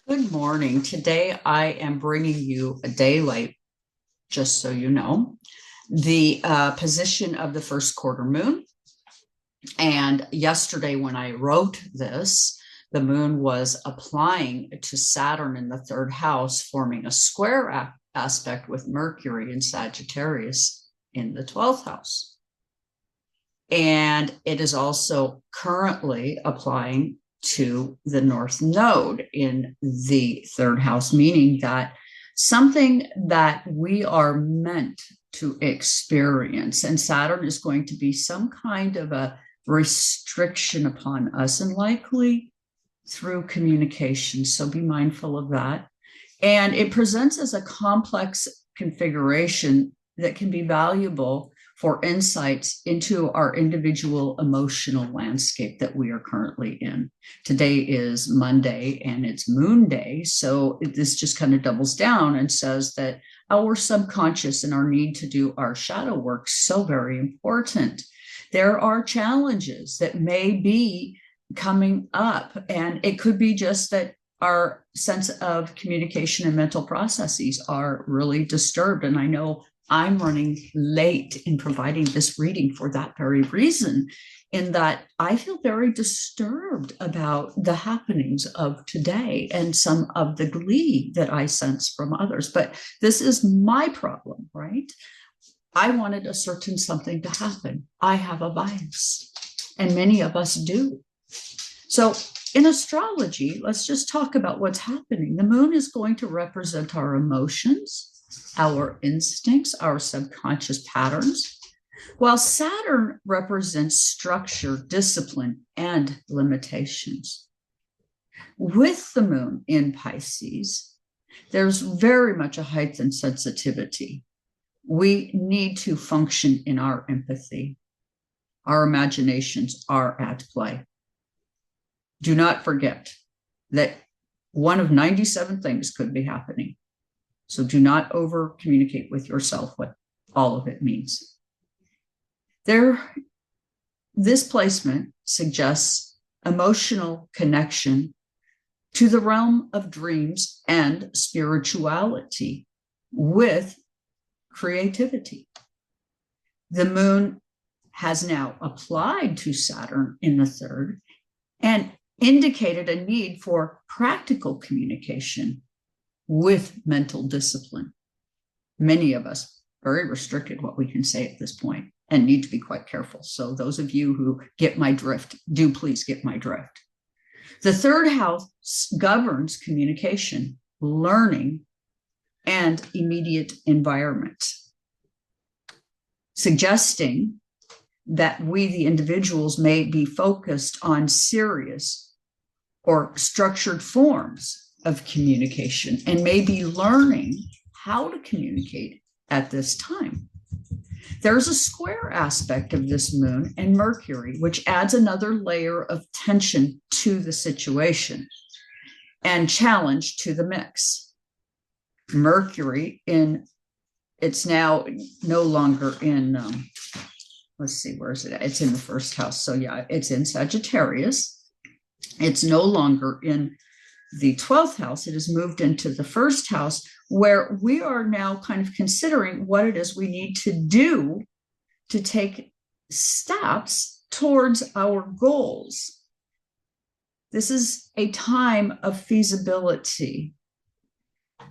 Good morning. Today I am bringing you a day late, just so you know, the position of the first quarter moon. And yesterday, when I wrote this, the moon was applying to Saturn in the third house, forming a square aspect with Mercury in Sagittarius in the 12th house. And it is also currently applying to the North Node in the third house, meaning that something that we are meant to experience, and Saturn is going to be some kind of a restriction upon us, and likely through communication. So be mindful of that. And it presents as a complex configuration that can be valuable for insights into our individual emotional landscape that we are currently in. Today is Monday and it's Moon Day. So this just kind of doubles down and says that our subconscious and our need to do our shadow work is so very important. There are challenges that may be coming up, and it could be just that our sense of communication and mental processes are really disturbed. And I know I'm running late in providing this reading for that very reason, in that I feel very disturbed about the happenings of today and some of the glee that I sense from others. But this is my problem, right? I wanted a certain something to happen. I have a bias, and many of us do. So in astrology, let's just talk about what's happening. The moon is going to represent our emotions, our instincts, our subconscious patterns, while Saturn represents structure, discipline, and limitations. With the moon in Pisces, there's very much a heightened sensitivity. We need to function in our empathy. Our imaginations are at play. Do not forget that one of 97 things could be happening. So do not over communicate with yourself what all of it means. This placement suggests emotional connection to the realm of dreams and spirituality with creativity. The moon has now applied to Saturn in the third and indicated a need for practical communication with mental discipline. Many of us very restricted what we can say at this point and need to be quite careful. So those of you who get my drift, do please get my drift. The third house governs communication, learning, and immediate environment, suggesting that we, the individuals, may be focused on serious or structured forms of communication and may be learning how to communicate at this time. There's a square aspect of this moon and Mercury, which adds another layer of tension to the situation and challenge to the mix. Mercury it's now no longer in, let's see, where is it? It's in the first house. So yeah, it's in Sagittarius. It's no longer in the 12th house. It has moved into the first house, where we are now kind of considering what it is we need to do to take steps towards our goals. This is a time of feasibility.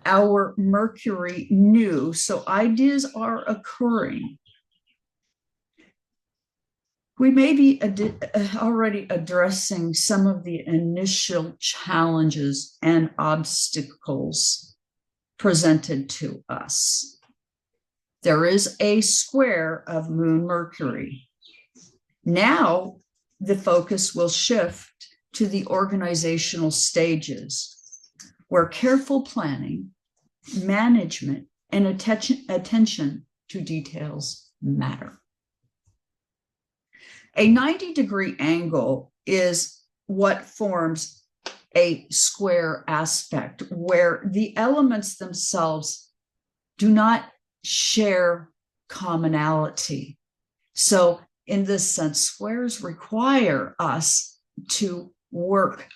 Our Mercury new, so ideas are occurring. We may be already addressing some of the initial challenges and obstacles presented to us. There is a square of Moon Mercury. Now the focus will shift to the organizational stages, where careful planning, management, and attention to details matter. A 90-degree angle is what forms a square aspect, where the elements themselves do not share commonality. So in this sense, squares require us to work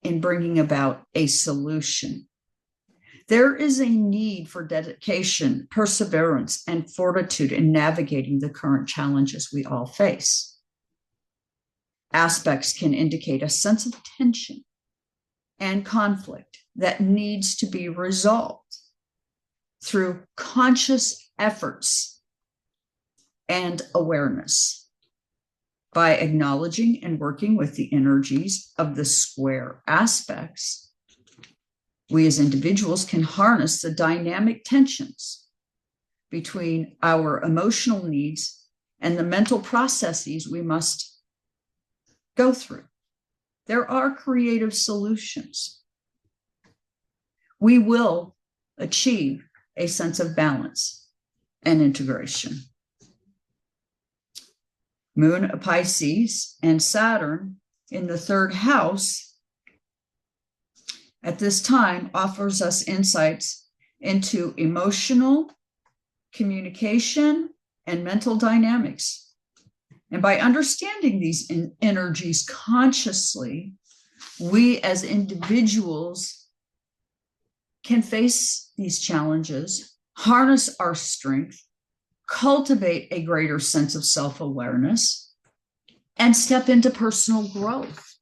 in bringing about a solution. There is a need for dedication, perseverance, and fortitude in navigating the current challenges we all face. Aspects can indicate a sense of tension and conflict that needs to be resolved through conscious efforts and awareness. By acknowledging and working with the energies of the square aspects, we as individuals can harness the dynamic tensions between our emotional needs and the mental processes we must go through. There are creative solutions. We will achieve a sense of balance and integration. Moon of Pisces and Saturn in the third house at this time offers us insights into emotional communication and mental dynamics. And by understanding these energies consciously, we as individuals can face these challenges, harness our strength, cultivate a greater sense of self-awareness, and step into personal growth.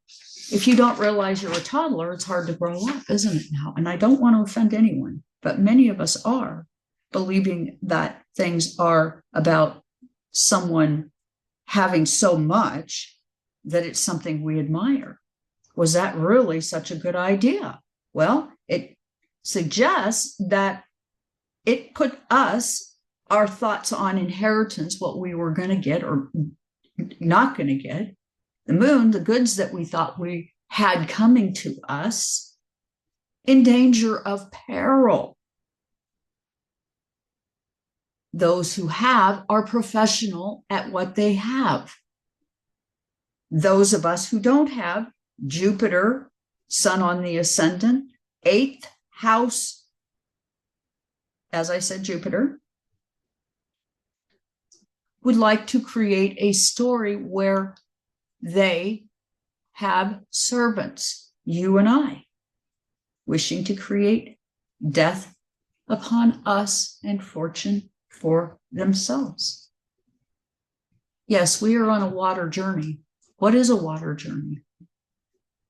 If you don't realize you're a toddler, it's hard to grow up, isn't it now? And I don't want to offend anyone, but many of us are believing that things are about someone having so much that it's something we admire. Was that really such a good idea? Well, it suggests that it put us, our thoughts on inheritance, what we were going to get or not going to get, the moon, the goods that we thought we had coming to us, in danger of peril. Those who have are professional at what they have. Those of us who don't have, Jupiter, Sun on the ascendant, 8th house, as I said, Jupiter, would like to create a story where they have servants, you and I, wishing to create death upon us and fortune for themselves. Yes, we are on a water journey. What is a water journey?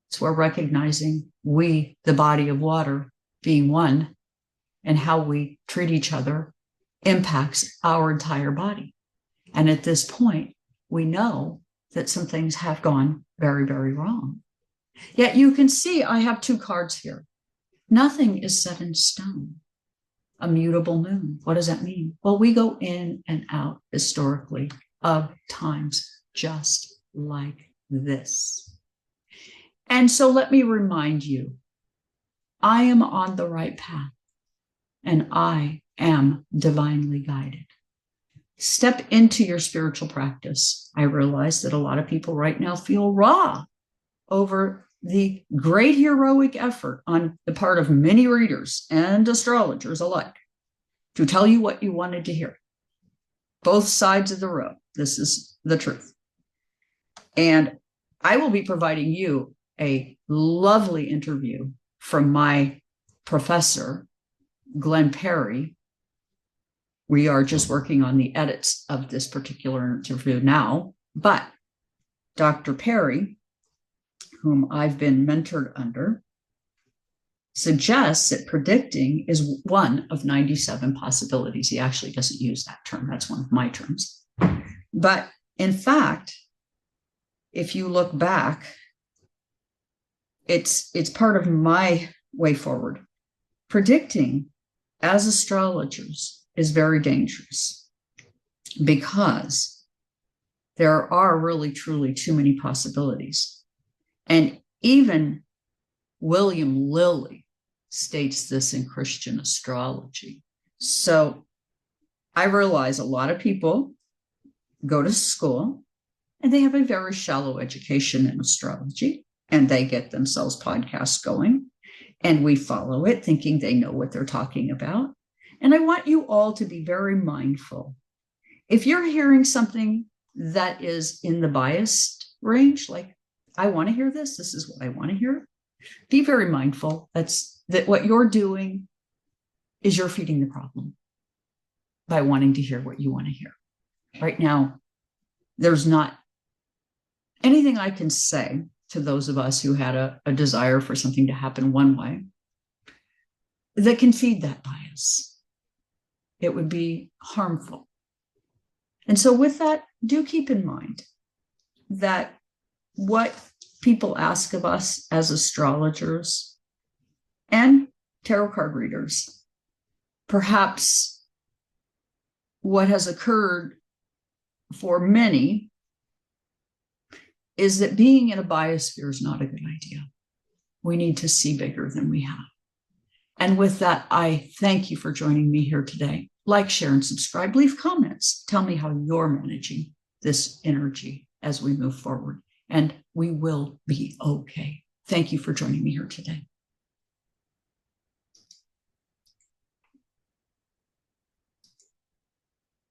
It's where recognizing we, the body of water, being one, and how we treat each other impacts our entire body. And at this point, we know that some things have gone very, very wrong. Yet you can see I have 2 cards here. Nothing is set in stone. A mutable moon. What does that mean? Well, we go in and out historically of times just like this. And so let me remind you, I am on the right path and I am divinely guided. Step into your spiritual practice. I realize that a lot of people right now feel raw over the great heroic effort on the part of many readers and astrologers alike to tell you what you wanted to hear. Both sides of the road. This is the truth. And I will be providing you a lovely interview from my professor, Glenn Perry. We are just working on the edits of this particular interview now, but Dr. Perry, whom I've been mentored under, suggests that predicting is one of 97 possibilities. He actually doesn't use that term. That's one of my terms. But in fact, if you look back, it's part of my way forward. Predicting as astrologers is very dangerous because there are really, truly too many possibilities. And even William Lilly states this in Christian astrology. So I realize a lot of people go to school and they have a very shallow education in astrology and they get themselves podcasts going and we follow it thinking they know what they're talking about. And I want you all to be very mindful. If you're hearing something that is in the biased range, like, I want to hear this, this is what I want to hear, Be very mindful that what you're doing is you're feeding the problem by wanting to hear what you want to hear. Right now, there's not anything I can say to those of us who had a desire for something to happen one way that can feed that bias. It would be harmful. And so with that, do keep in mind that what people ask of us as astrologers and tarot card readers, perhaps what has occurred for many is that being in a biosphere is not a good idea. We need to see bigger than we have. And with that, I thank you for joining me here today. Like, share, and subscribe. Leave comments. Tell me how you're managing this energy as we move forward. And we will be okay. Thank you for joining me here today.